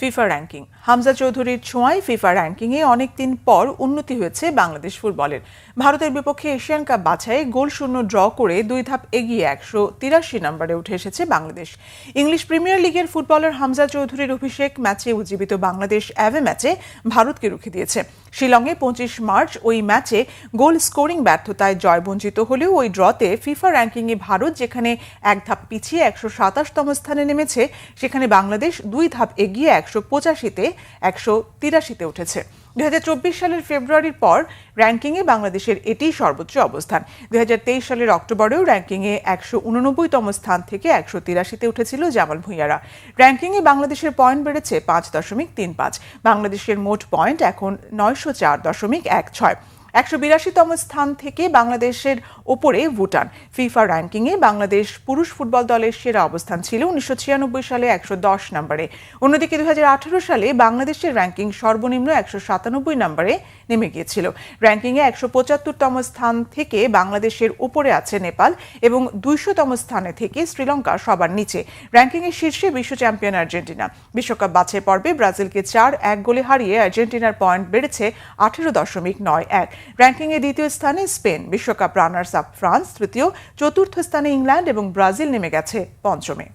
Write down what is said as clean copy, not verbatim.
FIFA ranking. Hamza চৌধুরীর ছোঁয়ায় FIFA র্যাঙ্কিংয়ে অনেক দিন পর উন্নতি হয়েছে বাংলাদেশ ফুটবলের। ভারতের বিপক্ষে এশিয়ান কাপ বাছাইয়ে গোল শূন্য ড্র করে 2 ধাপ এগিয়ে 183 নম্বরে উঠে এসেছে বাংলাদেশ। ইংলিশ প্রিমিয়ার লিগের ফুটবলার হামজা চৌধুরীর অভিষেক ম্যাচে উজ্জীবিত বাংলাদেশ অ্যাওয়ে ম্যাচে ভারতকে রুখে দিয়েছে। শিলংয়ে 25 মার্চ ওই ম্যাচে গোল স্কোরিং ব্যর্থতায় জয়বঞ্চিত হলেও ওই ড্রতে ফিফা র্যাঙ্কিংয়ে ভারত যেখানে 1 ধাপ পিছিয়ে 127তম স্থানে নেমেছে, সেখানে বাংলাদেশ 2 ধাপ এগিয়ে 185তে 183তে উঠেছে। 2024 সালের ফেব্রুয়ারির পর র্যাঙ্কিংয়ে বাংলাদেশের এটিই সর্বোচ্চ অবস্থান। 2023 সালের অক্টোবরেও র্যাঙ্কিংয়ে 189তম স্থান থেকে 183তে উঠেছিল জামাল ভুঁইয়ারা। র্যাঙ্কিংয়ে বাংলাদেশের পয়েন্ট বেড়েছে 5.35। বাংলাদেশের মোট পয়েন্ট এখন 904.16। 182তম স্থান থেকে বাংলাদেশের ওপরে ভুটান। ফিফা র্যাঙ্কিংয়ে বাংলাদেশ পুরুষ ফুটবল দলের সেরা অবস্থান ছিল 1996 সালে 110 নম্বরে। অন্যদিকে 2018 সালে বাংলাদেশের র্যাঙ্কিং সর্বনিম্ন 197 নম্বরে নেমে গিয়েছিল। র্যাঙ্কিংয়ে 175তম স্থান থেকে বাংলাদেশের ওপরে আছে নেপাল এবং 200তম স্থানে থেকে শ্রীলঙ্কা সবার নিচে। র্যাঙ্কিংয়ের শীর্ষে বিশ্ব চ্যাম্পিয়ন আর্জেন্টিনা। বিশ্বকাপ বাছাই পর্বে ব্রাজিলকে 4-1 গোলে হারিয়ে আর্জেন্টিনার পয়েন্ট বেড়েছে 18.91। র্যাঙ্কিংয়ে দ্বিতীয় স্থানে স্পেন, বিশ্বকাপ রানার্স আপ ফ্রান্স তৃতীয়, চতুর্থ স্থানে ইংল্যান্ড এবং ব্রাজিল নেমে গেছে পঞ্চমে।